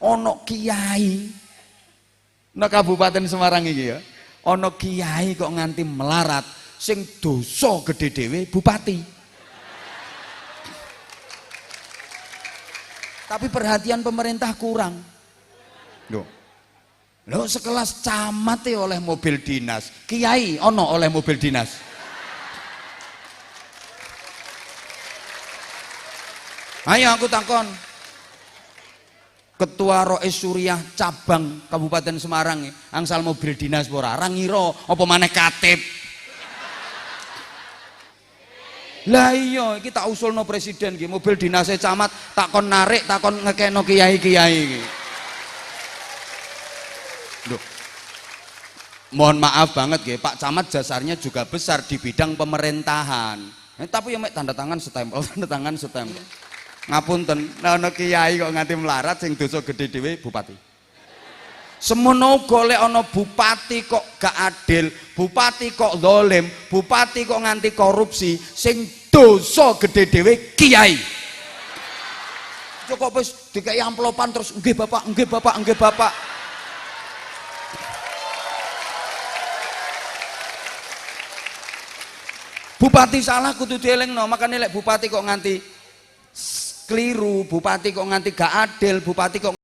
ana kiai nang Kabupaten Semarang iki ya. Ana kiai kok nganti melarat sing dosa gedhe dhewe bupati. Tapi perhatian pemerintah kurang. Loh, sekelas camat oleh mobil dinas, kiai ono oleh mobil dinas. Ayo aku takon, Ketua Rois Suriah cabang Kabupaten Semarang angsal mobil dinas ora ngira apa maneh katib. Lah iya iki tak usulno presiden iki mobil dinasnya camat takon narik takon ngekeno kiai-kiai iki. Loh. Mohon maaf banget nggih Pak Camat jasarnya juga besar di bidang pemerintahan. Tapi ya mek tanda tangan stempel, tanda tangan stempel. Ngapunten, ana kiai kok nganti melarat sing dosa gedhe dhewe bupati. Semono golek ana bupati kok gak adil, bupati kok zalim, bupati kok nganti korupsi, sing dosa gedhe dhewe kiai. Kok wis dikai amplopan terus nggih Bapak, nggih Bapak, nggih Bapak. Bupati salah kudu dielingno, makane lek bupati kok nganti keliru, bupati kok nganti gak adil, bupati kok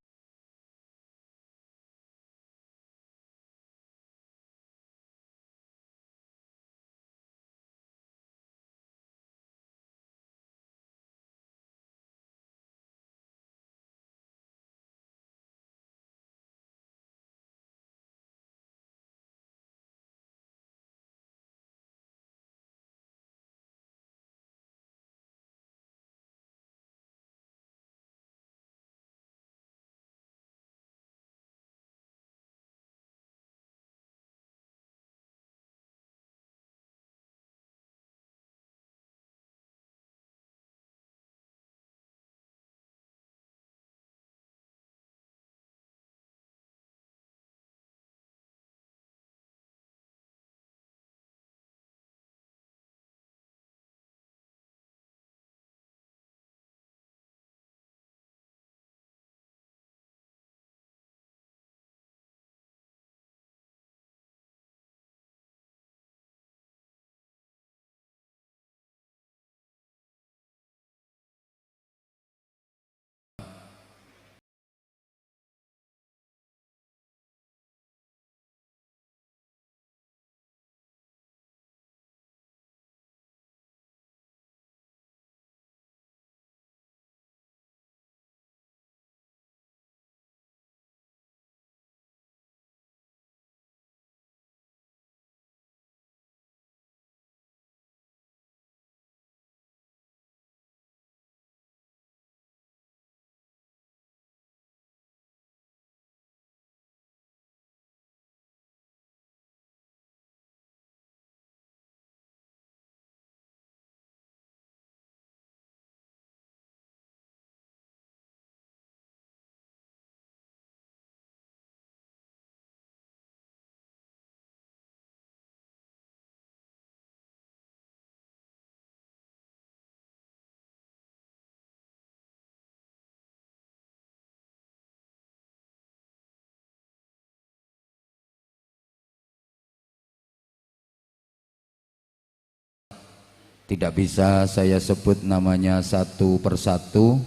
tidak bisa saya sebut namanya satu persatu.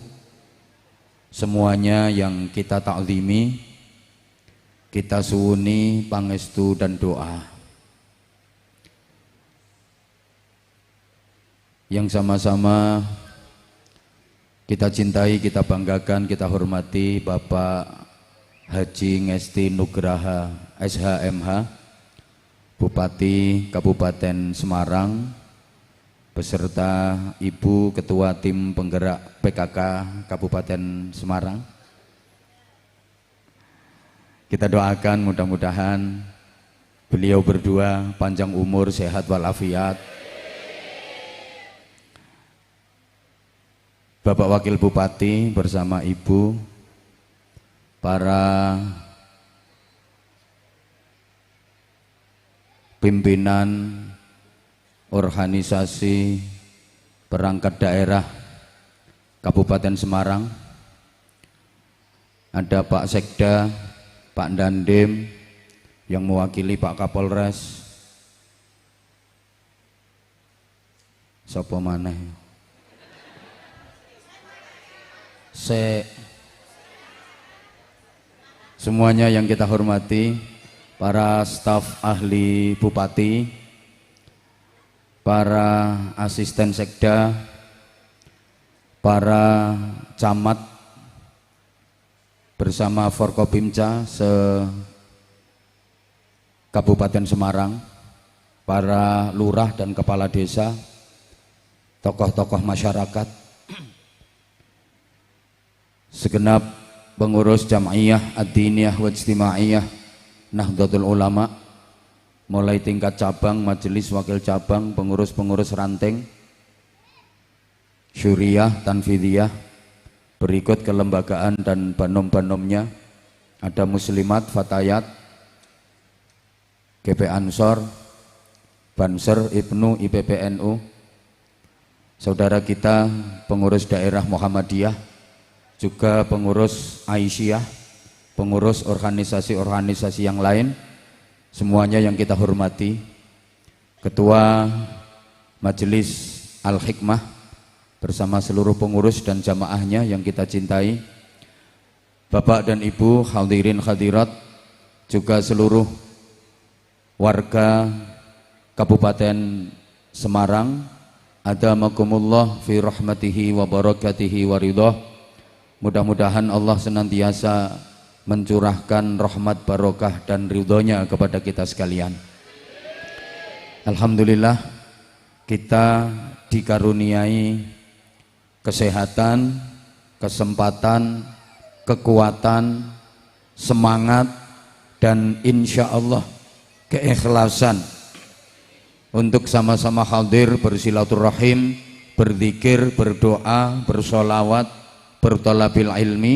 Semuanya yang kita taklimi, kita suwuni pangestu dan doa. Yang sama-sama kita cintai, kita banggakan, kita hormati Bapak Haji Ngesti Nugraha SHMH, Bupati Kabupaten Semarang, beserta Ibu Ketua Tim Penggerak PKK Kabupaten Semarang. Kita doakan mudah-mudahan beliau berdua panjang umur, sehat walafiat. Bapak Wakil Bupati bersama Ibu, para pimpinan organisasi perangkat daerah Kabupaten Semarang, ada Pak Sekda, Pak Dandim yang mewakili Pak Kapolres. Sapa maneh? Semuanya yang kita hormati, para staf ahli bupati, para asisten sekda, para camat bersama Forkopimca se-Kabupaten Semarang, para lurah dan kepala desa, tokoh-tokoh masyarakat, segenap pengurus Jam'iyah Ad-Diniyah wa Ijtimaiyah Nahdlatul Ulama, mulai tingkat cabang, majelis, wakil cabang, pengurus-pengurus ranting, syuriah, tanfidiyah, berikut kelembagaan dan banom-banomnya, ada muslimat, fatayat, GP Ansor, Banser, Ibnu, IPPNU, saudara kita pengurus daerah Muhammadiyah, juga pengurus Aisyah, pengurus organisasi-organisasi yang lain, semuanya yang kita hormati, Ketua Majelis Al-Hikmah bersama seluruh pengurus dan jamaahnya yang kita cintai, Bapak dan Ibu hadirin hadirat, juga seluruh warga Kabupaten Semarang, adamakumullah fi rahmatihi wa barakatihi wa ridhah. Mudah-mudahan Allah senantiasa mencurahkan rahmat, barokah dan ridhonya kepada kita sekalian. Alhamdulillah, kita dikaruniai kesehatan, kesempatan, kekuatan, semangat, dan insya Allah keikhlasan untuk sama-sama hadir bersilaturahim, berzikir, berdoa, bersolawat, bertalabil ilmi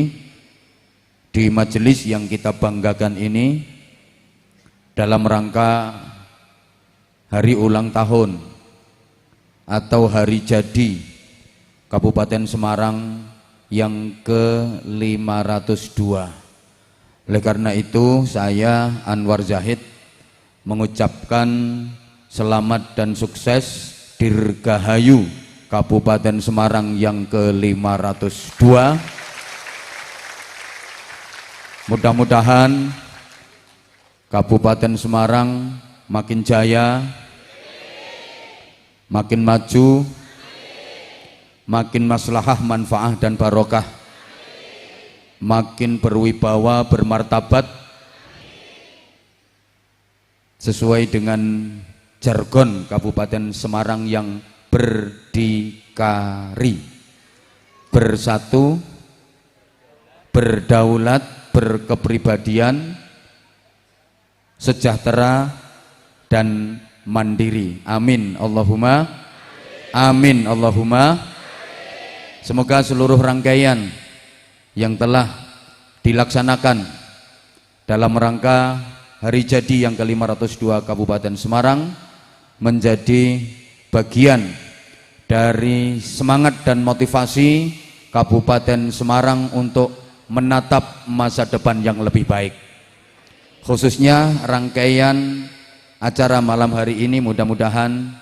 di majelis yang kita banggakan ini dalam rangka hari ulang tahun atau hari jadi Kabupaten Semarang yang ke-502. Oleh karena itu saya Anwar Zahid mengucapkan selamat dan sukses Dirgahayu Kabupaten Semarang yang ke-502. Mudah-mudahan Kabupaten Semarang makin jaya, makin maju, makin maslahah, manfaah dan barokah, makin berwibawa, bermartabat, sesuai dengan jargon Kabupaten Semarang yang berdikari, bersatu, berdaulat, berkepribadian, sejahtera dan mandiri. Amin Allahumma amin Allahumma. Semoga seluruh rangkaian yang telah dilaksanakan dalam rangka hari jadi yang ke-502 Kabupaten Semarang menjadi bagian dari semangat dan motivasi Kabupaten Semarang untuk menatap masa depan yang lebih baik. Khususnya rangkaian acara malam hari ini mudah-mudahan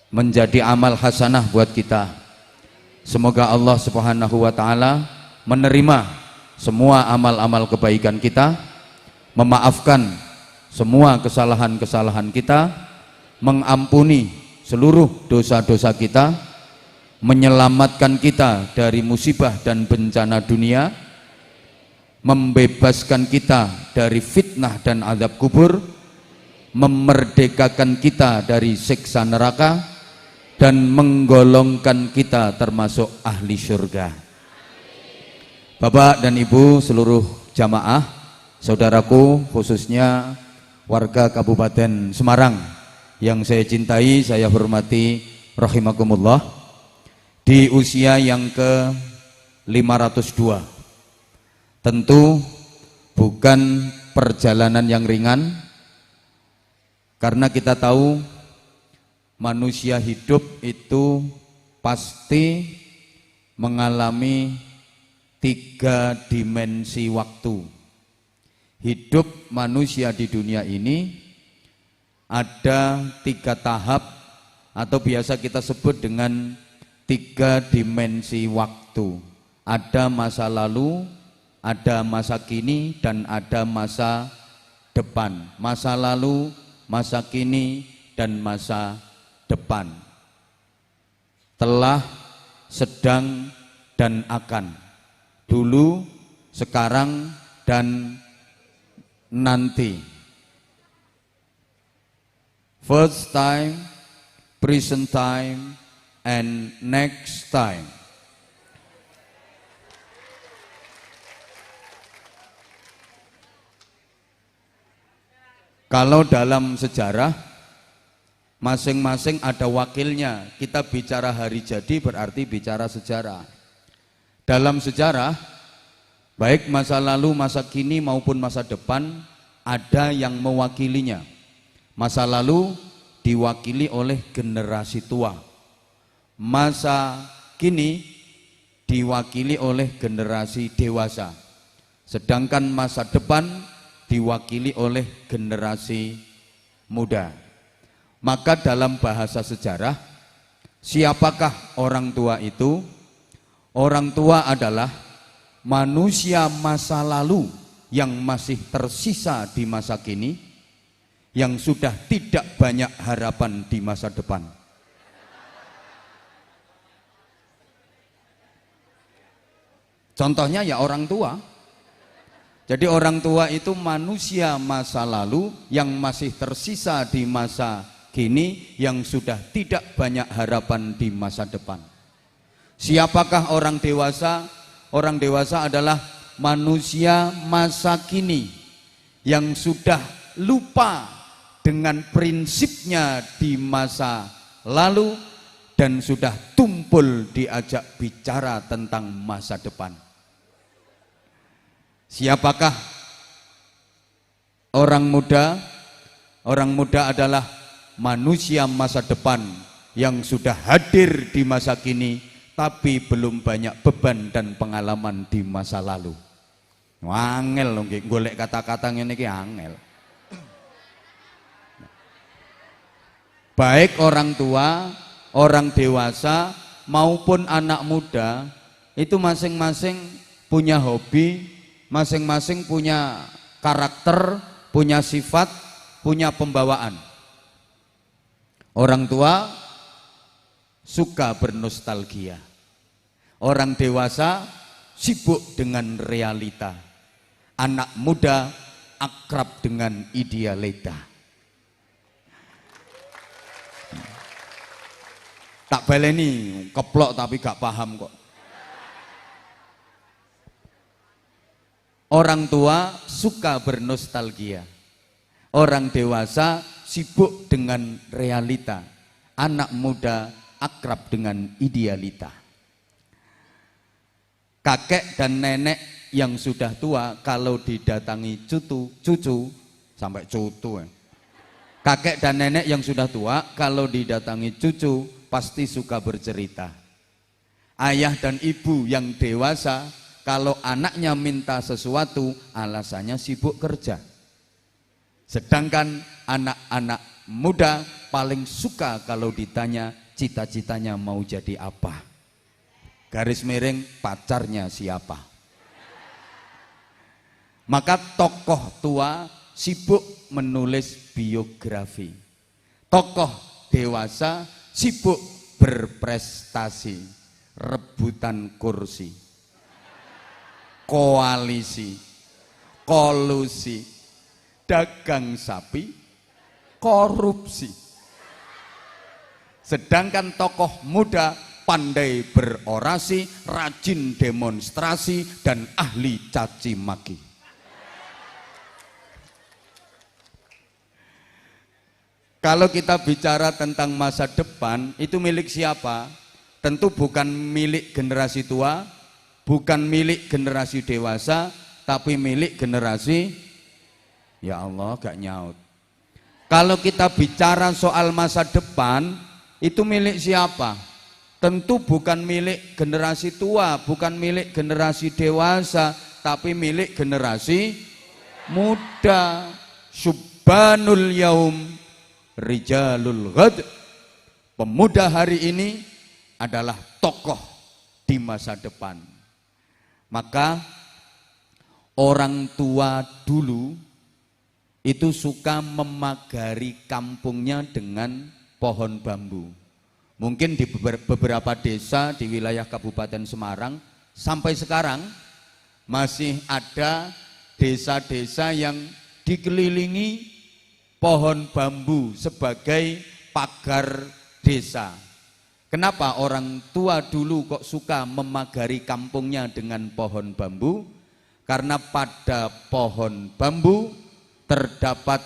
menjadi amal hasanah buat kita. Semoga Allah Subhanahu wa taala menerima semua amal-amal kebaikan kita, memaafkan semua kesalahan-kesalahan kita, mengampuni seluruh dosa-dosa kita, menyelamatkan kita dari musibah dan bencana dunia, membebaskan kita dari fitnah dan azab kubur, memerdekakan kita dari siksa neraka, dan menggolongkan kita termasuk ahli surga. Bapak dan Ibu seluruh jamaah, saudaraku khususnya warga Kabupaten Semarang yang saya cintai, saya hormati, rahimakumullah, di usia yang ke-502 tentu bukan perjalanan yang ringan, karena kita tahu manusia hidup itu pasti mengalami tiga dimensi waktu. Hidup manusia di dunia ini ada tiga tahap atau biasa kita sebut dengan tiga dimensi waktu. Ada masa lalu, ada masa kini, dan ada masa depan. Masa lalu, masa kini, dan masa depan. Telah, sedang, dan akan. Dulu, sekarang, dan nanti. First time, present time, and next time. Kalau dalam sejarah, masing-masing ada wakilnya. Kita bicara hari jadi berarti bicara sejarah. Dalam sejarah, baik masa lalu, masa kini maupun masa depan, ada yang mewakilinya. Masa lalu diwakili oleh generasi tua. Masa kini diwakili oleh generasi dewasa. Sedangkan masa depan diwakili oleh generasi muda. Maka dalam bahasa sejarah, siapakah orang tua itu? Orang tua adalah manusia masa lalu yang masih tersisa di masa kini, yang sudah tidak banyak harapan di masa depan. Contohnya ya orang tua. Jadi orang tua itu manusia masa lalu yang masih tersisa di masa kini, yang sudah tidak banyak harapan di masa depan. Siapakah orang dewasa? Orang dewasa adalah manusia masa kini yang sudah lupa dengan prinsipnya di masa lalu dan sudah tumpul diajak bicara tentang masa depan. Siapakah orang muda? Orang muda adalah manusia masa depan yang sudah hadir di masa kini tapi belum banyak beban dan pengalaman di masa lalu. Angel loh, golek kata-kata ngene iki angel. Baik orang tua, orang dewasa maupun anak muda itu masing-masing punya hobi, masing-masing punya karakter, punya sifat, punya pembawaan. Orang tua suka bernostalgia. Orang dewasa sibuk dengan realita. Anak muda akrab dengan idealita. Tak baleni, keplok tapi gak paham kok. Orang tua suka bernostalgia. Orang dewasa sibuk dengan realita. Anak muda akrab dengan idealita. Kakek dan nenek yang sudah tua kalau didatangi cucu sampai cucu. Kakek dan nenek yang sudah tua kalau didatangi cucu pasti suka bercerita. Ayah dan ibu yang dewasa kalau anaknya minta sesuatu alasannya sibuk kerja. Sedangkan anak-anak muda paling suka kalau ditanya cita-citanya mau jadi apa. Garis miring pacarnya siapa. Maka tokoh tua sibuk menulis biografi. Tokoh dewasa sibuk berprestasi, rebutan kursi, koalisi, kolusi, dagang sapi, korupsi. Sedangkan tokoh muda pandai berorasi, rajin demonstrasi, dan ahli caci maki. Kalau kita bicara tentang masa depan, itu milik siapa? Tentu bukan milik generasi tua, bukan milik generasi dewasa, tapi milik generasi, ya Allah gak nyaut. Kalau kita bicara soal masa depan, itu milik siapa? tentu bukan milik generasi tua, bukan milik generasi dewasa, tapi milik generasi muda. Subbanul yaum rijalul ghad. Pemuda hari ini adalah tokoh di masa depan. Maka orang tua dulu itu suka memagari kampungnya dengan pohon bambu. Mungkin di beberapa desa di wilayah Kabupaten Semarang sampai sekarang masih ada desa-desa yang dikelilingi pohon bambu sebagai pagar desa. Kenapa orang tua dulu kok suka memagari kampungnya dengan pohon bambu? Karena pada pohon bambu terdapat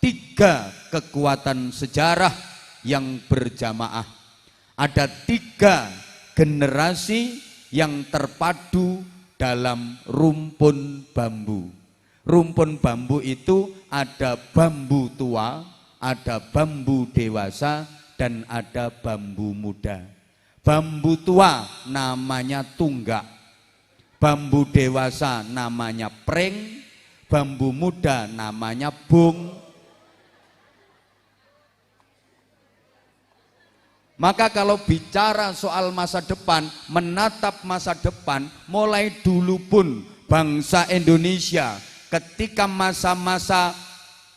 3 kekuatan sejarah yang berjamaah. Ada 3 generasi yang terpadu dalam rumpun bambu. Rumpun bambu itu ada bambu tua, ada bambu dewasa, dan ada bambu muda. Bambu tua namanya tunggak, bambu dewasa namanya preng, bambu muda namanya bung. Maka kalau bicara soal masa depan, menatap masa depan, mulai dulu pun bangsa Indonesia ketika masa-masa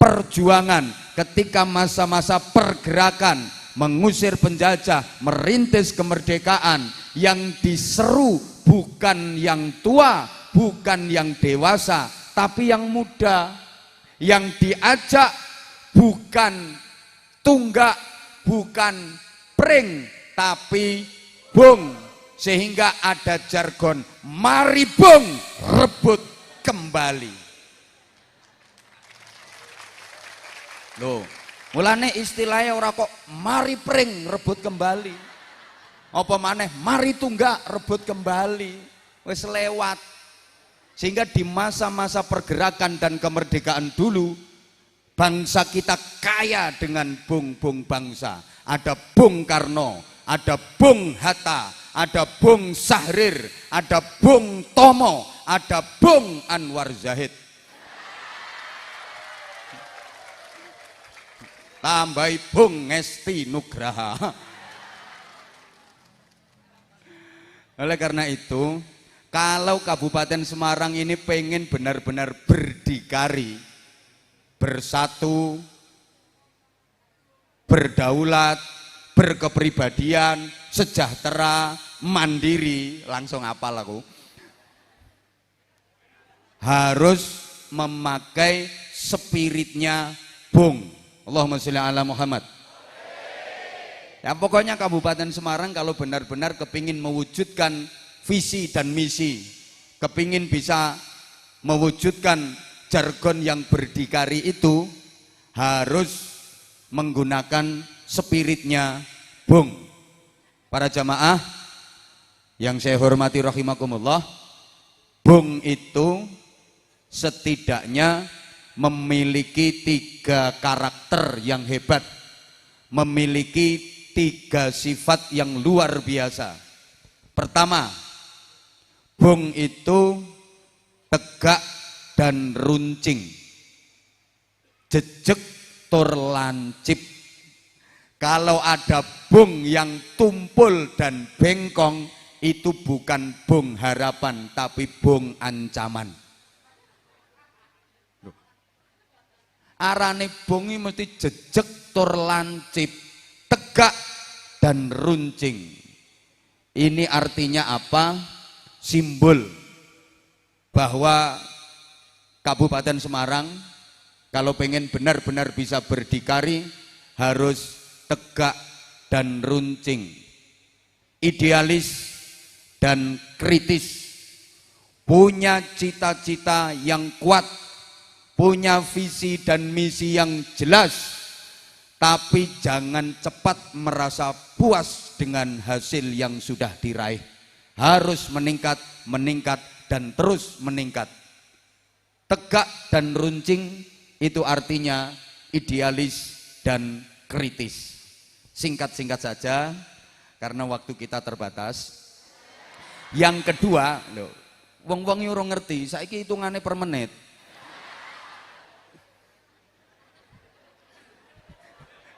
perjuangan, ketika masa-masa pergerakan, mengusir penjajah, merintis kemerdekaan, yang diseru bukan yang tua, bukan yang dewasa, tapi yang muda. Yang diajak bukan tunggak, bukan pring, tapi bung. Sehingga ada jargon, mari bung rebut kembali. Loh, mulane istilahnya ora kok mari pring rebut kembali. Apa maneh mari tunggak rebut kembali. Wis lewat. Sehingga di masa-masa pergerakan dan kemerdekaan dulu, bangsa kita kaya dengan bung-bung bangsa. Ada Bung Karno, ada Bung Hatta, ada Bung Sahrir, ada Bung Tomo, ada Bung Anwar Zahid. Tambahi Bung Ngesti Nugraha. Oleh karena itu, kalau Kabupaten Semarang ini pengen benar-benar berdikari, bersatu, berdaulat, berkepribadian, sejahtera, mandiri, langsung hafal aku. Harus memakai spiritnya Bung. Allahumma sholli ala Muhammad. Ya pokoknya Kabupaten Semarang kalau benar-benar kepingin mewujudkan visi dan misi, kepingin bisa mewujudkan jargon yang berdikari itu, harus menggunakan spiritnya Bung. Para jamaah yang saya hormati rahimakumullah, Bung itu setidaknya memiliki 3 karakter yang hebat, memiliki 3 sifat yang luar biasa. Pertama, Bung itu tegak dan runcing, jejeg tur lancip. Kalau ada bung yang tumpul dan bengkong, itu bukan bung harapan, tapi bung ancaman. Arane bung ini mesti jejeg tur lancip, tegak dan runcing. Ini artinya apa? Simbol bahwa Kabupaten Semarang kalau pengen benar-benar bisa berdikari, harus tegak dan runcing, idealis dan kritis, punya cita-cita yang kuat, punya visi dan misi yang jelas, tapi jangan cepat merasa puas dengan hasil yang sudah diraih. Harus meningkat, meningkat, dan terus meningkat. Tegak dan runcing itu artinya idealis dan kritis. Singkat-singkat saja, karena waktu kita terbatas. Yang kedua, loh, wong-wong yo ora ngerti, saiki hitungane per menit.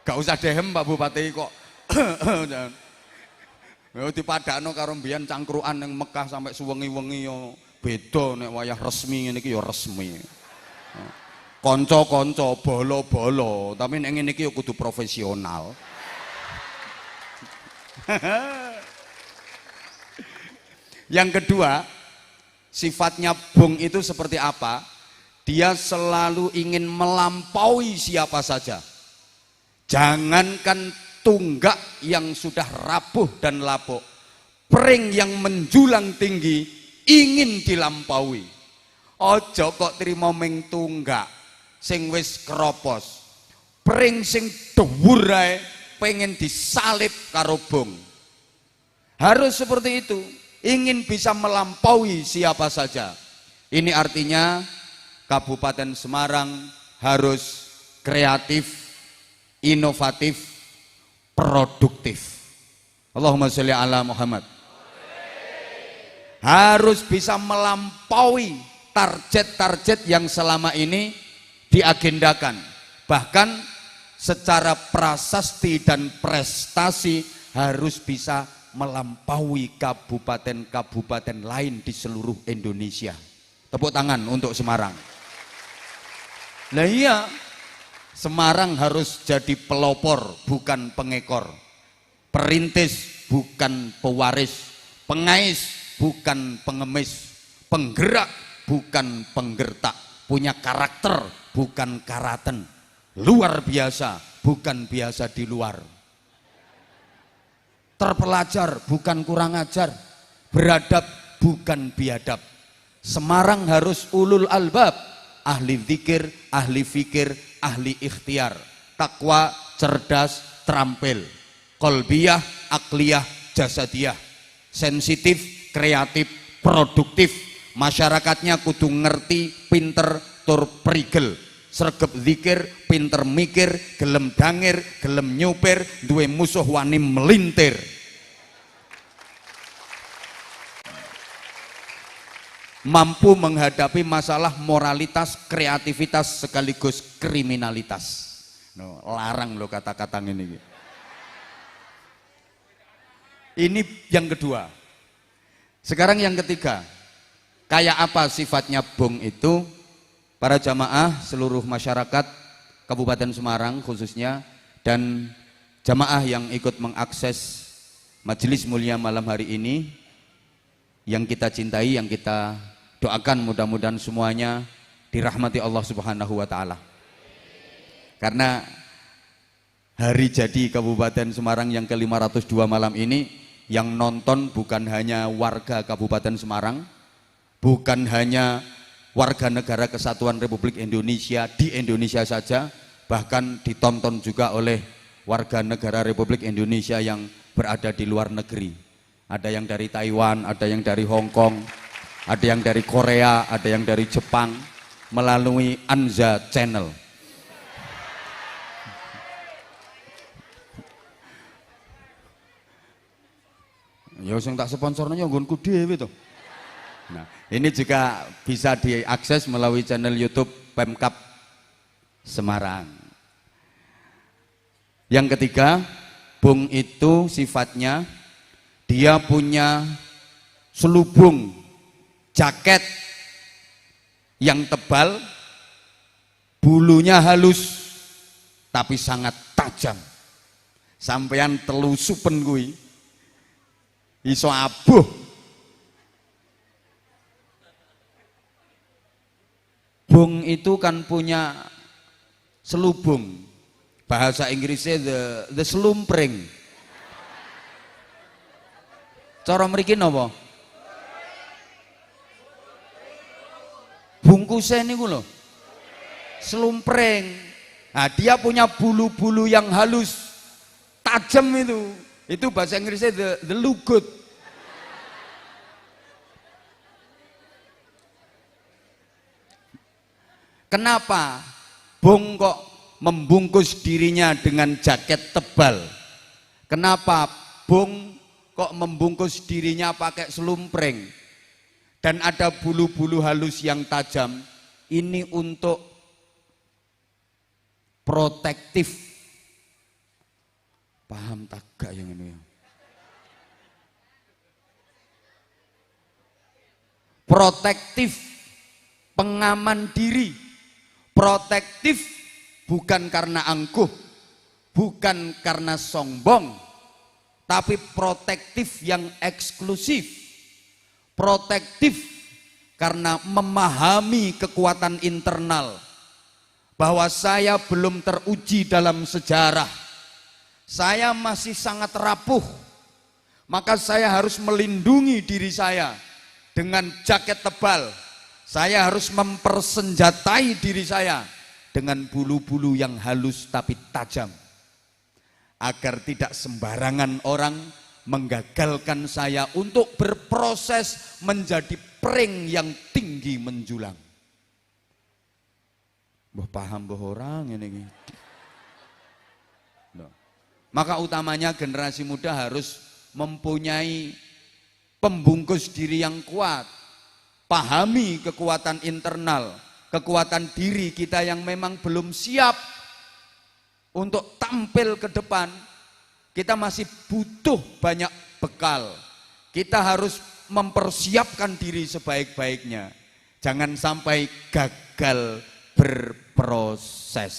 Gak usah dehem Pak Bupati kok. Yo dipadakno karo mbiyen cangkruan ning Mekah sampai suwengi-wengi yo beda nek wayah resmi ngene iki yo resmi. Kanca-kanca bolo-bolo, tapi nek ngene iki yo kudu profesional. Yang kedua, sifatnya bung itu seperti apa? Dia selalu ingin melampaui siapa saja. Jangankan tunggak yang sudah rapuh dan lapuk, pring yang menjulang tinggi ingin dilampaui. Ojo kok trimo ming tunggak sing wis kropos, pring sing dhuwur ae pengen disalib karo bung. Harus seperti itu, ingin bisa melampaui siapa saja. Ini artinya Kabupaten Semarang harus kreatif, inovatif, produktif. Allahumma sholli ala Muhammad. Harus bisa melampaui target-target yang selama ini diagendakan. Bahkan secara prasasti dan prestasi harus bisa melampaui kabupaten-kabupaten lain di seluruh Indonesia. Tepuk tangan untuk Semarang. Nah iya, Semarang harus jadi pelopor bukan pengekor, perintis bukan pewaris, pengais bukan pengemis, penggerak bukan penggertak, punya karakter bukan karaten, luar biasa bukan biasa di luar, terpelajar bukan kurang ajar, beradab bukan biadab. Semarang harus ulul albab, ahli zikir, ahli fikir, ahli ikhtiar, takwa, cerdas, terampil, kolbiyah, akliyah, jasadiyah, sensitif, kreatif, produktif. Masyarakatnya kudu ngerti, pinter, tur prigel, sregep zikir, pinter mikir, gelem dangir, gelem nyupir, duwe musuh wani melintir. Mampu menghadapi masalah moralitas, kreativitas sekaligus kriminalitas. No, larang lo kata-kata ini. Ini yang kedua. Sekarang yang ketiga. Kayak apa sifatnya bung itu? Para jamaah seluruh masyarakat Kabupaten Semarang khususnya dan jamaah yang ikut mengakses majelis mulia malam hari ini, yang kita cintai, yang kita doakan mudah-mudahan semuanya dirahmati Allah Subhanahu wa taala. Karena hari jadi Kabupaten Semarang yang ke-502 malam ini yang nonton bukan hanya warga Kabupaten Semarang, bukan hanya warga negara kesatuan Republik Indonesia di Indonesia saja, bahkan ditonton juga oleh warga negara Republik Indonesia yang berada di luar negeri. Ada yang dari Taiwan, ada yang dari Hong Kong, ada yang dari Korea, ada yang dari Jepang melalui Anza Channel. Ya sing tak sponsornya nggonku dhewe to. Nah, ini juga bisa diakses melalui channel YouTube Pemkab Semarang. Yang ketiga, bung itu sifatnya dia punya selubung jaket yang tebal, bulunya halus tapi sangat tajam. Sampeyan telusupen kuwi iso abuh. Bung itu kan punya selubung, bahasa Inggrisnya the slumpring. Cara mriki napa? Bungkusnya niku lho, slumpring. Nah, dia punya bulu-bulu yang halus, tajam itu. Itu bahasa Inggrisnya the lugut. Kenapa bung kok membungkus dirinya dengan jaket tebal? Kenapa kembung kok membungkus dirinya pakai selumpreng dan ada bulu-bulu halus yang tajam, ini untuk protektif. Paham tak gak yang ini ya? Protektif, pengaman diri. Protektif bukan karena angkuh, bukan karena sombong, tapi protektif yang eksklusif. Protektif karena memahami kekuatan internal, bahwa saya belum teruji dalam sejarah, saya masih sangat rapuh, maka saya harus melindungi diri saya dengan jaket tebal. Saya harus mempersenjatai diri saya dengan bulu-bulu yang halus tapi tajam, agar tidak sembarangan orang menggagalkan saya untuk berproses menjadi pring yang tinggi menjulang. Mbah paham mbah orang ini. Maka utamanya generasi muda harus mempunyai pembungkus diri yang kuat. Pahami kekuatan internal, kekuatan diri kita yang memang belum siap untuk tampil ke depan. Kita masih butuh banyak bekal. Kita harus mempersiapkan diri sebaik-baiknya. Jangan sampai gagal berproses.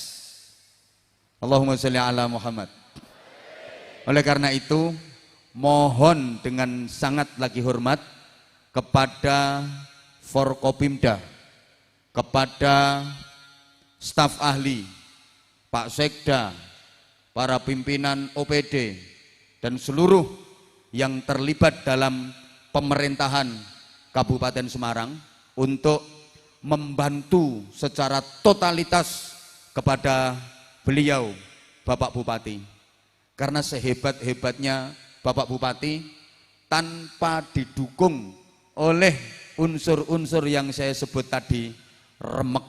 Allahumma sholli ala Muhammad. Oleh karena itu, mohon dengan sangat lagi hormat kepada Forkopimda, kepada staf ahli, Pak Sekda, para pimpinan OPD, dan seluruh yang terlibat dalam pemerintahan Kabupaten Semarang untuk membantu secara totalitas kepada beliau, Bapak Bupati. Karena sehebat-hebatnya Bapak Bupati, tanpa didukung oleh unsur-unsur yang saya sebut tadi, remek.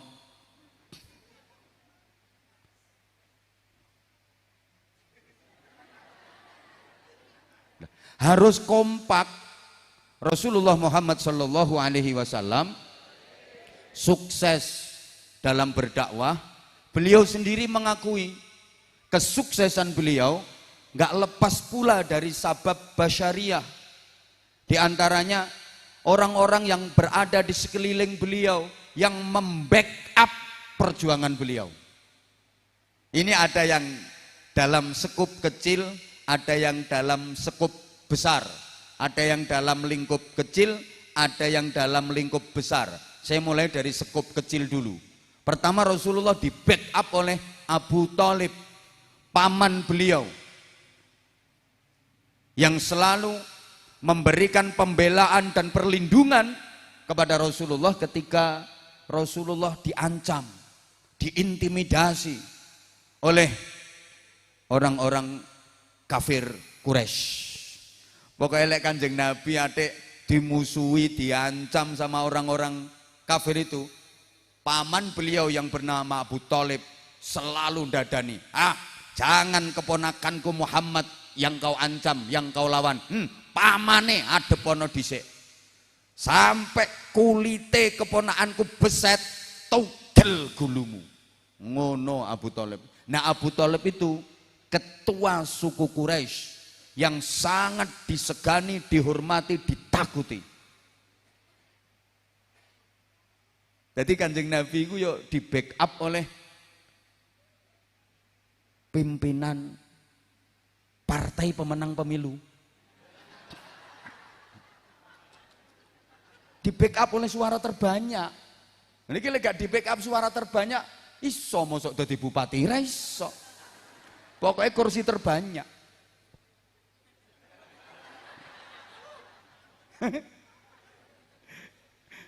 Harus kompak. Rasulullah Muhammad Sallallahu Alaihi Wasallam sukses dalam berdakwah. Beliau sendiri mengakui kesuksesan beliau nggak lepas pula dari sabab basyariah. Di antaranya orang-orang yang berada di sekeliling beliau yang membackup perjuangan beliau. Ini ada yang dalam skup kecil, ada yang dalam skup besar, ada yang dalam lingkup kecil, ada yang dalam lingkup besar. Saya mulai dari skup kecil dulu. Pertama, Rasulullah di backup oleh Abu Thalib, paman beliau, yang selalu memberikan pembelaan dan perlindungan kepada Rasulullah ketika Rasulullah diancam, diintimidasi oleh orang-orang kafir Quraisy. Pokoknya lek Kanjeng Nabi atik dimusuhi, diancam sama orang-orang kafir itu, paman beliau yang bernama Abu Thalib selalu dadani, jangan keponakanku Muhammad yang kau ancam, yang kau lawan. Pamane adepono dhisik. Sampai kulite keponakanku beset, tugel gulumu. Ngono Abu Thalib. Nah, Abu Thalib itu ketua suku Quraisy yang sangat disegani, dihormati, ditakuti. Jadi Kanjeng Nabi itu yuk di backup oleh pimpinan partai pemenang pemilu. Di backup oleh suara terbanyak. Ini kalau gak di backup suara terbanyak, iso mosok dadi bupati, ra iso. Pokoknya kursi terbanyak.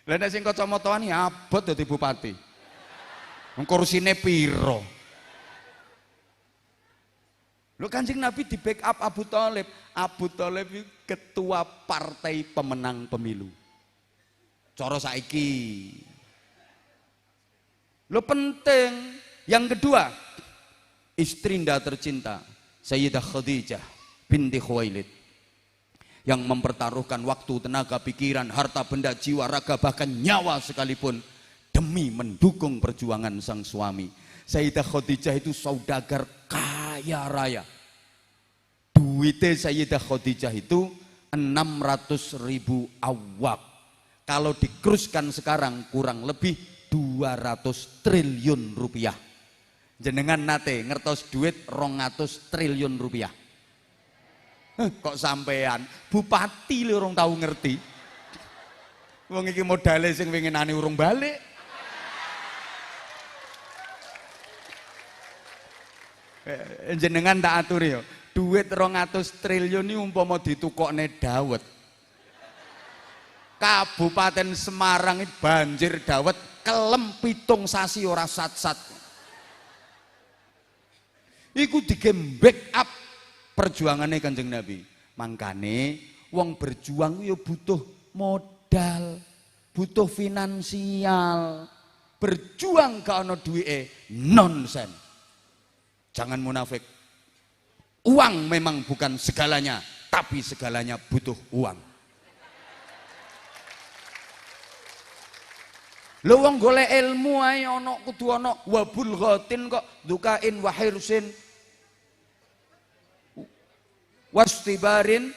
Lah nek sing kacamataan abot dadi bupati. Wong kursine piro? Lho Kanjeng Nabi di backup Abu Thalib. Abu Thalib ketua partai pemenang pemilu. Cara saiki. Lho penting. Yang kedua, istri Anda tercinta, Sayyidah Khadijah binti Khuwailid yang mempertaruhkan waktu, tenaga, pikiran, harta, benda, jiwa, raga, bahkan nyawa sekalipun demi mendukung perjuangan sang suami. Sayyidah Khadijah itu saudagar kaya raya. Duitnya Sayyidah Khadijah itu 600.000 awak. Kalau dikruskan sekarang kurang lebih 200 triliun rupiah. Jenengan nate ngertos duit 200 triliun rupiah. Kok sampean bupati lho urung tahu ngerti. Wong iki modale sing winginane urung balik. Jenengan tak aturi yo. Duit 200 triliun ini umpama ditukokne dawet. Kabupaten Semarang ini banjir dawet kelem 7 sasi ora sat-sat. Iku digembek up perjuangannya Kanjeng Nabi. Mangkane wong berjuang yo butuh modal, butuh finansial. Berjuang gak ono duwike nonsen. Jangan munafik. Uang memang bukan segalanya, tapi segalanya butuh uang. Lho wong golek ilmu ae ana kudu ana wabul ghatin kok dukain wa hirsin wastibarin,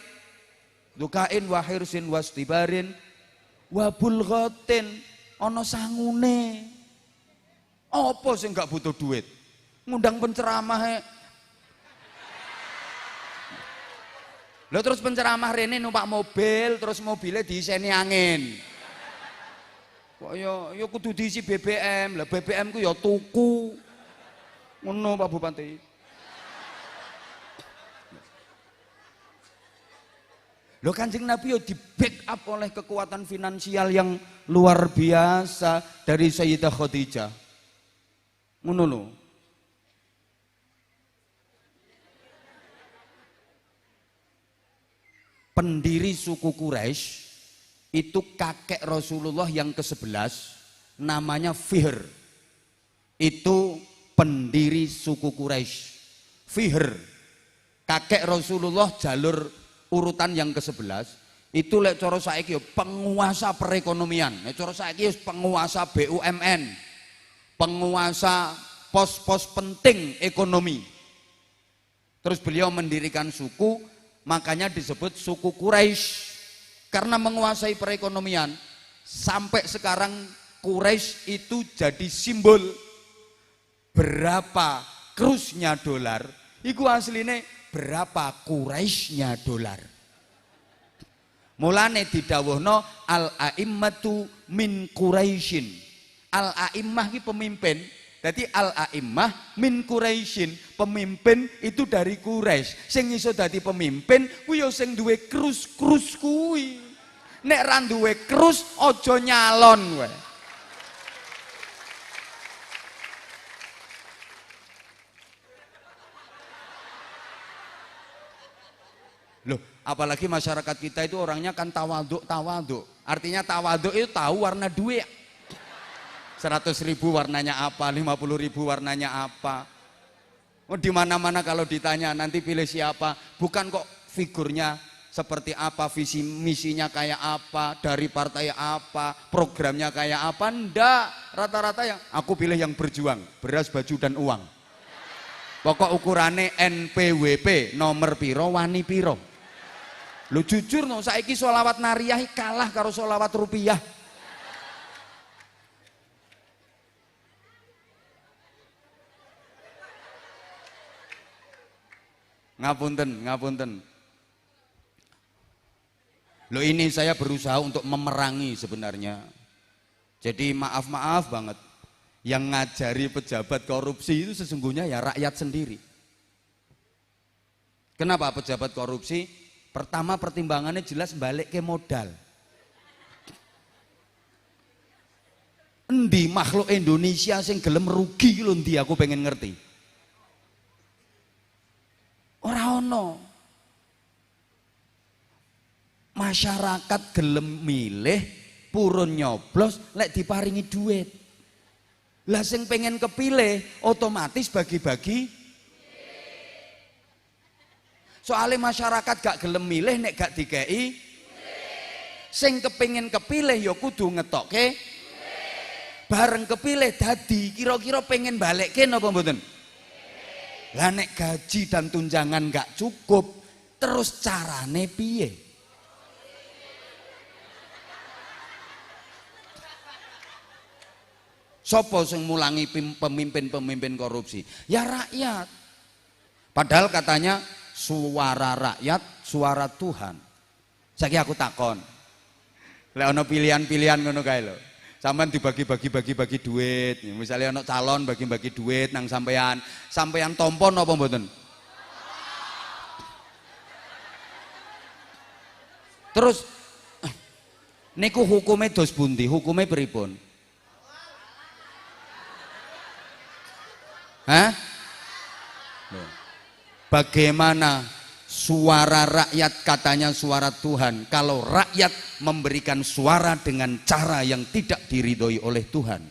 dukain wa hirsin wastibarin wabul ghatin, ana sangune. Apa sing gak butuh duit? Ngundang penceramah. Lho terus penceramah rene numpak mobil, terus mobilnya diiseni angin. Kok ya kudu diisi BBM. Lah BBM ku ya tuku. Ngono Pak Bupati. Lho Kanjeng Nabi ya di backup oleh kekuatan finansial yang luar biasa dari Sayyidah Khadijah. Ngono lho. Pendiri suku Quraisy itu kakek Rasulullah yang ke-11 namanya Fihr. Itu pendiri suku Quraisy. Fihr, kakek Rasulullah jalur urutan yang ke-11. Itu lek cara saiki penguasa perekonomian, lek cara saiki penguasa BUMN, penguasa pos-pos penting ekonomi. Terus beliau mendirikan suku, makanya disebut suku Quraisy karena menguasai perekonomian. Sampai sekarang Quraisy itu jadi simbol. Berapa krusnya dolar iku asline berapa Quraisynya dolar. Mulane didhawuhno al-a'immatu min Quraisyin. Al-a'immah iki pemimpin. Jadi al-a'immah min Quraisyin, pemimpin itu dari Quraisy. Sing iso dadi pemimpin kuwi ya sing duwe krus-krus kuwi. Nek ra duwe krus aja nyalon kowe. Loh, apalagi masyarakat kita itu orangnya kan tawaduk. Artinya tawaduk itu tahu warna duit. 100.000 warnanya apa, 50.000 warnanya apa. Oh, di mana-mana kalau ditanya nanti pilih siapa, bukan kok figurnya seperti apa, visi misinya kayak apa, dari partai apa, programnya kayak apa, ndak. Rata-rata yang aku pilih yang berjuang, beras, baju dan uang. Pokok ukurannya NPWP, nomor piro, wani piro. Lu jujur no, saiki sholawat nariyah kalah karo sholawat rupiah. Ngapunten. Loh ini saya berusaha untuk memerangi sebenarnya. Jadi maaf banget. Yang ngajari pejabat korupsi itu sesungguhnya ya rakyat sendiri. Kenapa pejabat korupsi? Pertama pertimbangannya jelas balik ke modal. Endi makhluk Indonesia sing gelem rugi lho ndi aku pengen ngerti. Ora ono. Masyarakat gelem milih purun nyoblos lek diparingi duit. Lah sing pengen kepilih otomatis bagi-bagi. Soalnya masyarakat gak gelem milih nek gak dikei. Sing kepingin kepilih ya kudu ngetokke. Bareng kepilih dadi kira-kira pengen balekke napa mboten? Lah nek gaji dan tunjangan gak cukup, terus carane piye? Sopo sing mulangi pemimpin-pemimpin korupsi? Ya rakyat. Padahal katanya suara rakyat, suara Tuhan. Saiki aku takon. Lek ana pilihan-pilihan ngono kae lho. Sampeyan dibagi-bagi duit. Misalnya ana calon bagi-bagi duit nang sampeyan. Sampeyan tampa napa mboten? Terus niku hukume dos pundi? Hukume pripun? Hah? Bagaimana suara rakyat katanya suara Tuhan kalau rakyat memberikan suara dengan cara yang tidak diridhoi oleh Tuhan?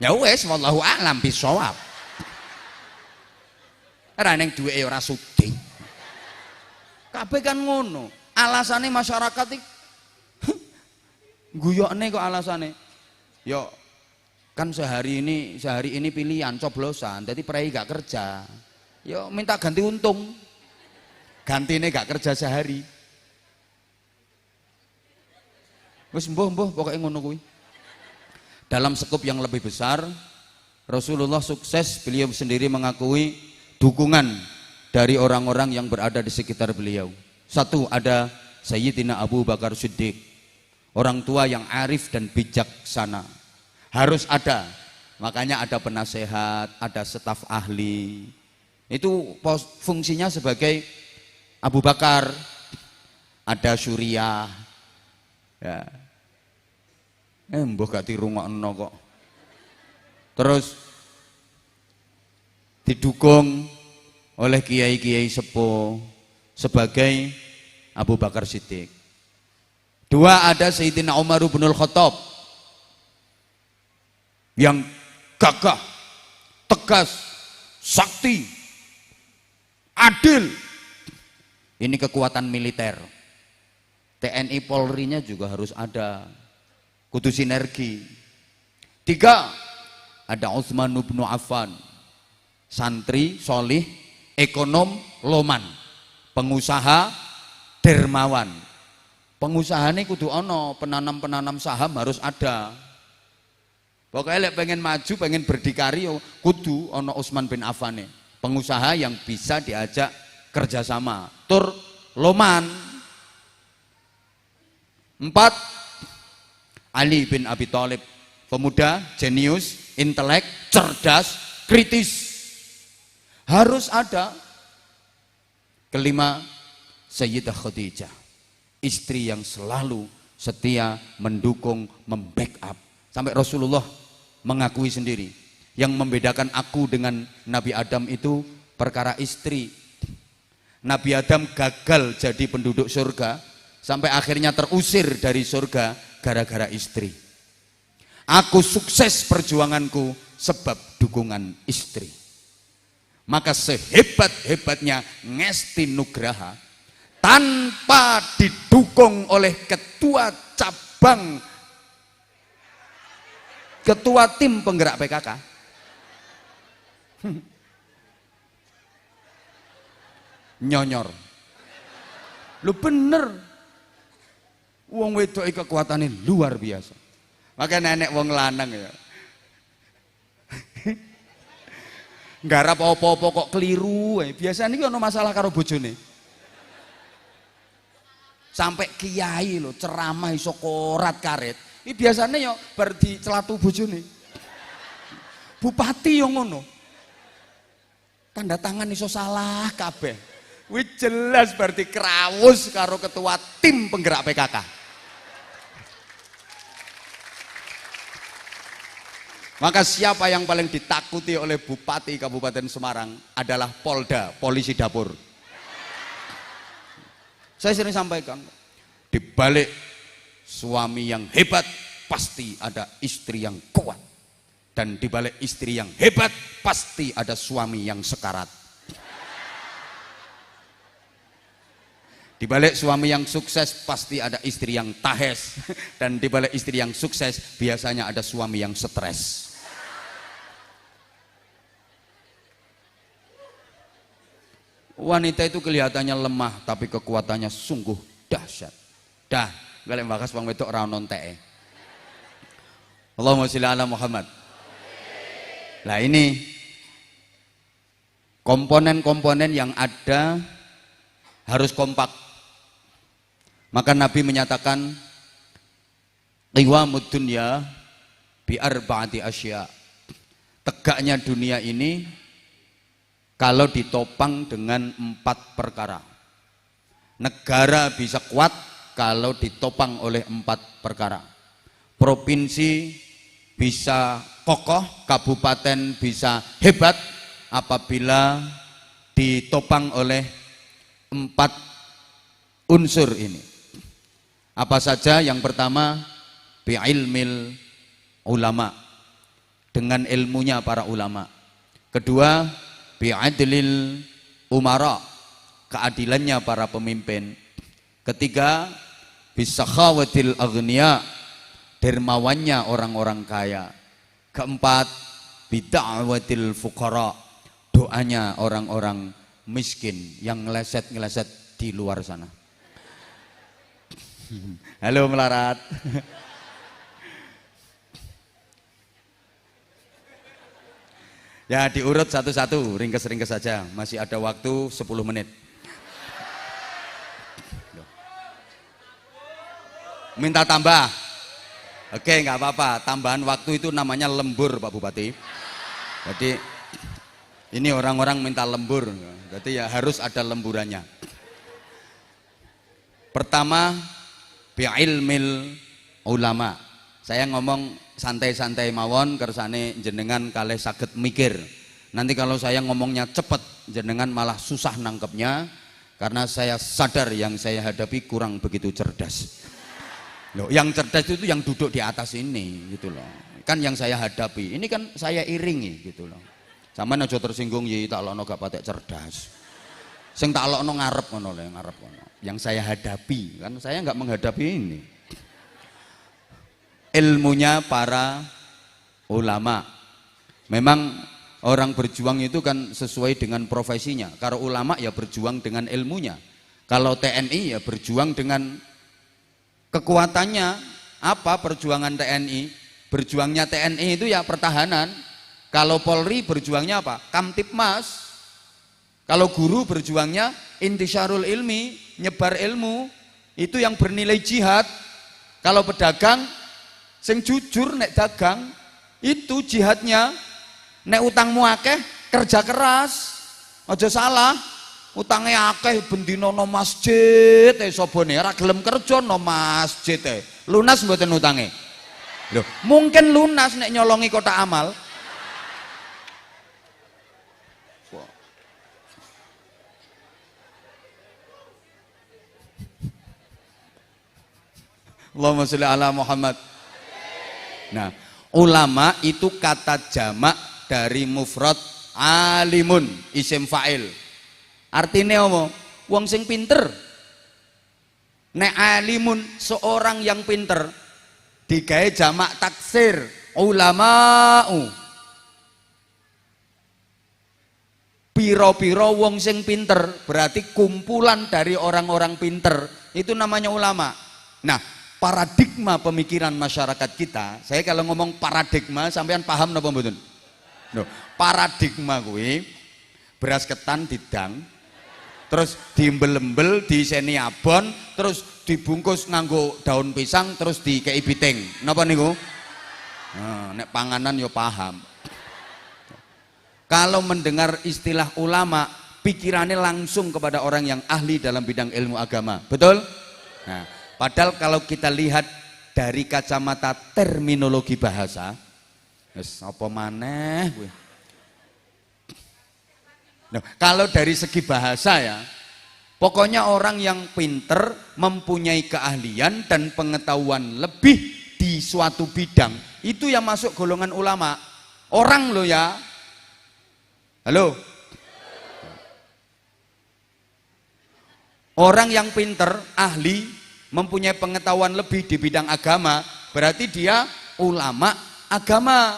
Ya wes wallahu a'lam bishawab. Ora ning duweke ora sugih. Kabeh kan ngono. Alasane masyarakat iki guyokne kok alasane. Yo kan sehari ini pilihan coblosan, jadi prei gak kerja, yo minta ganti untung, gantine gak kerja sehari, wis mbuh pokoknya ngono kuwi. Dalam skup yang lebih besar, Rasulullah sukses, beliau sendiri mengakui dukungan dari orang-orang yang berada di sekitar beliau. Satu, ada Sayyidina Abu Bakar Siddiq, orang tua yang arif dan bijaksana. Harus ada, makanya ada penasehat, ada staf ahli. Itu fungsinya sebagai Abu Bakar, ada Syuriah. Ya. Mbah gak dirungokno kok. Terus didukung oleh kiai-kiai sepuh sebagai Abu Bakar Siddiq. Dua, ada Sayyidina Umar bin Khattab yang gagah, tegas, sakti, adil. Ini kekuatan militer. TNI Polri-nya juga harus ada, kudu sinergi. Tiga, ada Utsman bin Affan, santri, solih, ekonom, loman, pengusaha, dermawan. Pengusaha ini kudu ono, penanam saham harus ada. Pokoknya lek pengen maju, pengen berdikari, kudu ono Utsman bin Affan nih, pengusaha yang bisa diajak kerjasama, tur loman. Empat, Ali bin Abi Thalib, pemuda jenius, intelek, cerdas, kritis, harus ada. Kelima, Sayyidah Khadijah, istri yang selalu setia, mendukung, membackup. Sampai Rasulullah mengakui sendiri, yang membedakan aku dengan Nabi Adam itu perkara istri. Nabi Adam gagal jadi penduduk surga, sampai akhirnya terusir dari surga gara-gara istri. Aku sukses perjuanganku sebab dukungan istri. Maka sehebat-hebatnya Ngesti Nugraha, tanpa didukung oleh ketua cabang, ketua tim penggerak PKK, nyonyor. Lu bener, wong wedok kekuatannya luar biasa. Makanya nenek wong lanang ya, nggarap apa-apa kok keliru. Biasanya ini ada masalah karo bojone. Sampai kiai lo ceramah iso korat karet. Ini biasanya ya bar di celatu bojone. Bupati yang ngono. Tanda tangan iso salah kabeh. Wih jelas berarti kerawus karo ketua tim penggerak PKK. Maka siapa yang paling ditakuti oleh Bupati Kabupaten Semarang adalah Polda, polisi dapur. Saya sering sampaikan, di balik suami yang hebat pasti ada istri yang kuat, dan di balik istri yang hebat pasti ada suami yang sekarat. Di balik suami yang sukses pasti ada istri yang tahes, dan di balik istri yang sukses biasanya ada suami yang stres. Wanita itu kelihatannya lemah tapi kekuatannya sungguh dahsyat. Dah, galek bakas wong wedok ora ono enteke. Allahumma sholli ala Muhammad. Lah ini komponen-komponen yang ada harus kompak. Maka Nabi menyatakan qiwamud dunya bi arba'ati asya. Tegaknya dunia ini kalau ditopang dengan 4 perkara. Negara bisa kuat kalau ditopang oleh 4 perkara. Provinsi bisa kokoh, kabupaten bisa hebat apabila ditopang oleh 4 unsur ini. Apa saja? Yang pertama, bi'ilmil ulama, dengan ilmunya para ulama. Kedua, bi'adlil umara, keadilannya para pemimpin. Ketiga, bisakhawatil aghniya, dermawannya orang-orang kaya. Keempat, bida'watil fuqara, doanya orang-orang miskin yang ngeleset-ngeleset di luar sana. Halo melarat. Ya, diurut satu-satu, ringkes-ringkes saja, masih ada waktu 10 menit. Minta tambah. Oke, nggak apa-apa, tambahan waktu itu namanya lembur Pak Bupati. Jadi ini orang-orang minta lembur, jadi ya harus ada lemburannya. Pertama, bi'ilmil ulama. Saya ngomong santai-santai mawon kersane jenengan kalih saged mikir. Nanti kalau saya ngomongnya cepet jenengan malah susah nangkepnya, karena saya sadar yang saya hadapi kurang begitu cerdas. Loh, yang cerdas itu yang duduk di atas ini gitu loh. Kan yang saya hadapi, ini kan saya iringi gitu loh. Sampeyan aja tersinggung ya tak lokno gak patek cerdas. Sing tak lokno ngarep ngono lho, ngarep ngono. Yang saya hadapi, kan saya nggak menghadapi ini. Ilmunya para ulama. Memang orang berjuang itu kan sesuai dengan profesinya. Kalau ulama ya berjuang dengan ilmunya. Kalau TNI ya berjuang dengan kekuatannya. Apa perjuangan TNI? Berjuangnya TNI itu ya pertahanan. Kalau Polri berjuangnya apa? Kamtipmas. Kalau guru berjuangnya intisyarul ilmi, nyebar ilmu, itu yang bernilai jihad. Kalau pedagang sing jujur nek dagang, itu jihadnya. Nek utangmu akeh, kerja keras. Aja salah, utangnya akeh bendina no masjid, sobone ora gelem kerja no masjid. Lunas mboten utange? Loh, mungkin lunas nek nyolongi kotak amal. Allahumma sholli ala Muhammad. Nah, ulama itu kata jamak dari mufrad alimun, isim fa'il. Artinya apa? Wong sing pinter. Nek alimun seorang yang pinter, digawe jamak taksir, ulama'u. Piro-piro wong sing pinter, berarti kumpulan dari orang-orang pinter, itu namanya ulama. Nah, paradigma pemikiran masyarakat kita, saya kalau ngomong paradigma sampean paham napa mboten? No, paradigma kuwi beras ketan didang, terus diembel-embel, diiseni abon, terus dibungkus nganggo daun pisang, terus dikei biting. Napa niku? Nah, nek panganan yo paham. Kalau mendengar istilah ulama, pikirannya langsung kepada orang yang ahli dalam bidang ilmu agama. Betul? Nah, padahal kalau kita lihat dari kacamata terminologi bahasa, wis apa maneh kuwi. Nah, kalau dari segi bahasa ya, pokoknya orang yang pinter, mempunyai keahlian dan pengetahuan lebih di suatu bidang, itu yang masuk golongan ulama. Orang loh ya. Halo. Orang yang pinter, ahli, mempunyai pengetahuan lebih di bidang agama, berarti dia ulama agama.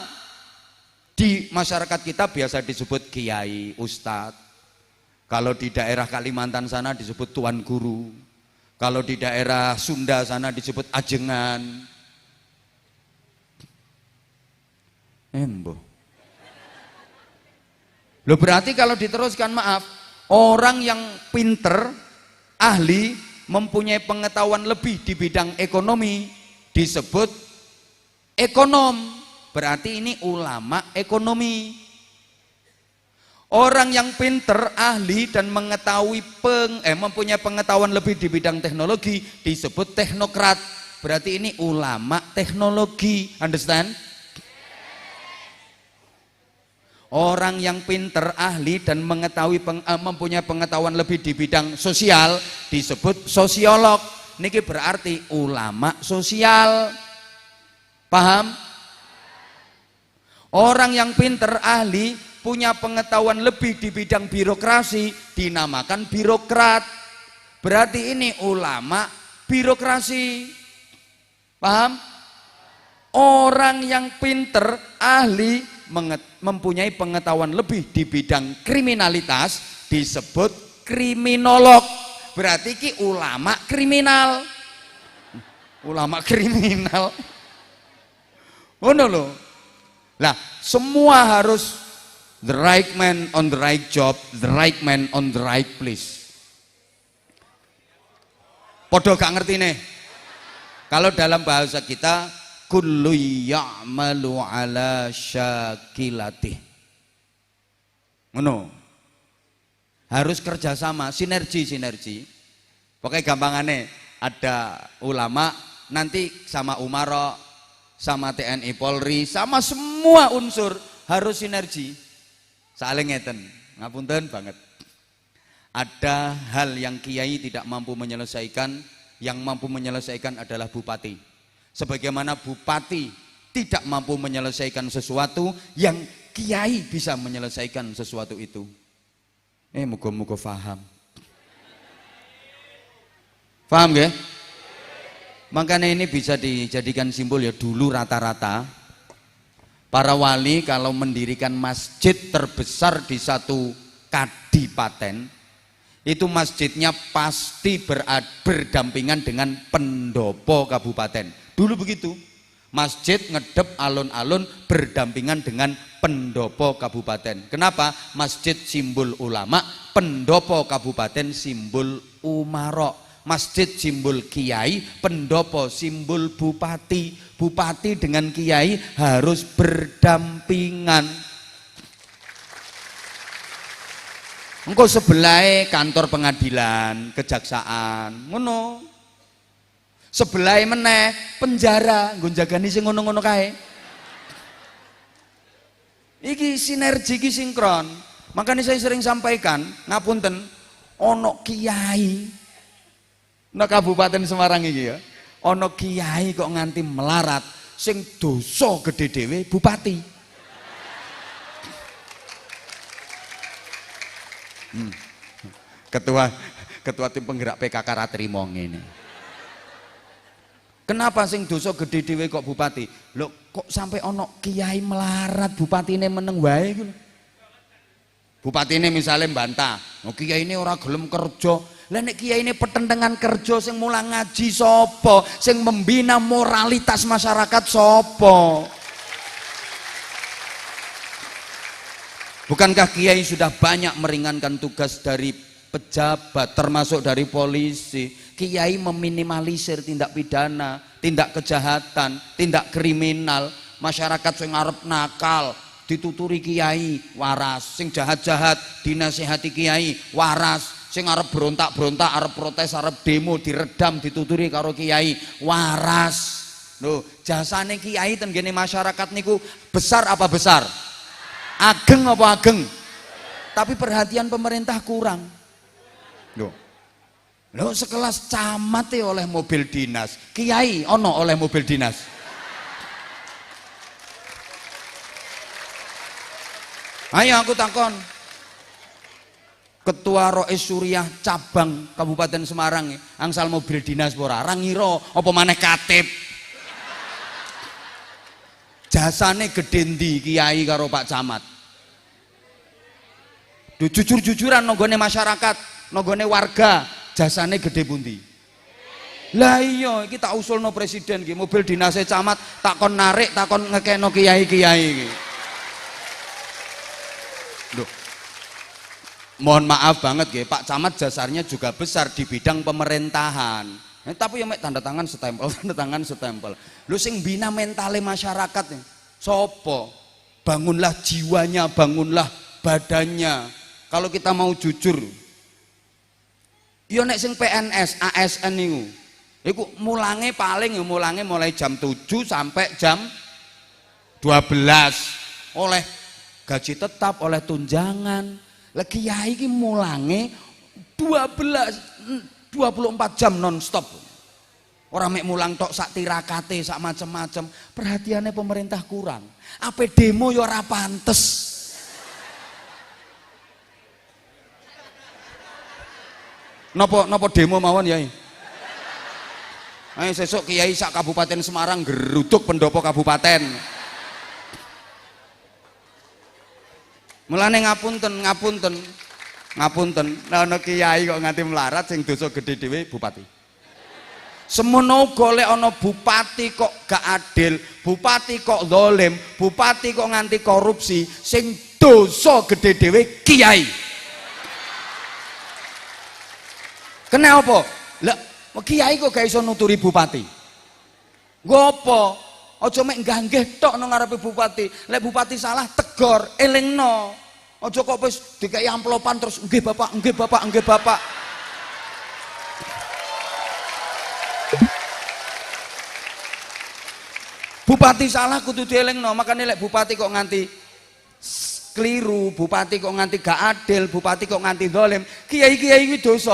Di masyarakat kita biasa disebut kiai, ustadz. Kalau di daerah Kalimantan sana disebut tuan guru. Kalau di daerah Sunda sana disebut ajengan. Embo. Loh berarti kalau diteruskan, maaf, orang yang pinter, ahli, mempunyai pengetahuan lebih di bidang ekonomi disebut ekonom. Berarti ini ulama ekonomi. Orang yang pinter, ahli, dan mengetahui mempunyai pengetahuan lebih di bidang teknologi disebut teknokrat. Berarti ini ulama teknologi. Understand? Orang yang pinter, ahli, dan mengetahui mempunyai pengetahuan lebih di bidang sosial disebut sosiolog. Niki berarti ulama sosial. Paham? Orang yang pinter, ahli, punya pengetahuan lebih di bidang birokrasi dinamakan birokrat. Berarti ini ulama birokrasi. Paham? Orang yang pinter, ahli, mempunyai pengetahuan lebih di bidang kriminalitas disebut kriminolog. Berarti ki ulama kriminal. Ulama kriminal. Oh no loh. Lah, semua harus the right man on the right job, the right man on the right place. Podo gak ngerti nih. Kalau dalam bahasa kita, kullu ya'malu ala syakilati. Ngono. Harus kerjasama, sinergi. Pokoknya gampangannya, ada ulama, nanti sama umaro, sama TNI Polri, sama semua unsur harus sinergi, saling ngeten. Ngapunten banget. Ada hal yang kiai tidak mampu menyelesaikan, yang mampu menyelesaikan adalah bupati. Sebagaimana bupati tidak mampu menyelesaikan sesuatu, yang kiai bisa menyelesaikan sesuatu itu. Muga-muga paham. Paham gak? Makanya ini bisa dijadikan simbol ya. Dulu rata-rata para wali kalau mendirikan masjid terbesar di satu kadipaten, itu masjidnya pasti berdampingan dengan pendopo kabupaten. Dulu begitu, masjid ngedep alun-alun berdampingan dengan pendopo kabupaten. Kenapa? Masjid simbol ulama, pendopo kabupaten simbol umaro. Masjid simbol kiai, pendopo simbol bupati. Bupati dengan kiai harus berdampingan. Engko sebelah kantor pengadilan, kejaksaan, ngono. Sebelah meneh penjara, nggo jagani sing ngono-ngono kae. Iki sinergi, iki sinkron. Makanya saya sering sampaikan, ngapunten, ono kiai nah Kabupaten Semarang iki ya, ono kiai kok nganti melarat, sing dosa gede dhewe bupati. Ketua tim penggerak PKK ra trimo ngene. Kenapa sing dosa gede dhewe kok bupati? Lho kok sampai ono kiai melarat bupatine meneng wae gitu. Bupatine misalnya mbantah, oh kiai ini ora gelem kerja. Lah nek kiai ini pertentangan kerja, sing mulang ngaji sapa, sing membina moralitas masyarakat sapa? Bukankah kiai sudah banyak meringankan tugas dari pejabat, termasuk dari polisi? Kiai meminimalisir tindak pidana, tindak kejahatan, tindak kriminal. Masyarakat sing arep nakal dituturi kiai waras, sing jahat-jahat dinasihati kiai waras, sing arep berontak-berontak, arep protes, arep demo diredam dituturi karo kiai waras. Loh, jasane kiai ten gene masyarakat niku besar apa besar? Ageng apa ageng? Tapi perhatian pemerintah kurang. Loh, sekelas camat oleh mobil dinas, kiai ono oleh mobil dinas. Ayo aku takon. Ketua Rois Suriah cabang Kabupaten Semarang angsal mobil dinas ora ngira apa maneh katib. Jasane gedhe ndi kiai karo Pak Camat. Jujur-jujuran nanggone masyarakat, nanggone warga, jasane gedhe pundi? Lah iya iki tak usulno presiden iki mobil dinase camat takon narik takon ngekeno kiai-kiai iki. Loh. Mohon maaf banget nggih, Pak Camat jasarnya juga besar di bidang pemerintahan. Tapi ya mek tanda tangan setempel, tanda tangan setempel. Lu sing bina mentale masyarakat nih. Sopo? Bangunlah jiwanya, bangunlah badannya. Kalau kita mau jujur, yo nek sing PNS, ASN niku, iku mulange paling mulange mulai jam 7 sampai jam 12. Oleh gaji tetap, oleh tunjangan. Lah kiai iki mulange 24 jam non-stop. Orang mek mulang tok sak tirakate, sak macem-macem. Perhatiannya pemerintah kurang. Ape demo yo ora pantes. Napa demo mawon yai? Ayo sesuk kiai sak Kabupaten Semarang geruduk pendopo kabupaten. Mulane ngapunten. Lah ana kiai kok nganti melarat sing dosa gedhe dhewe bupati. Semono golek ana bupati kok gak adil, bupati kok zalim, bupati kok nganti korupsi, sing dosa gedhe dhewe kiai. Kenapa? Lah kiai kok gak iso nuturi bupati. Nggo apa? Aja mek nggih tok nang ngarepe bupati. Lek bupati salah tegor, elingno. Aja kok wis dikai amplopan terus nggih Bapak, nggih Bapak, nggih Bapak. Bupati salah kudu dielingno, makane lek bupati kok nganti keliru, bupati kok nganti gak adil, bupati kok nganti zalim, kiai-kiai iki dosa.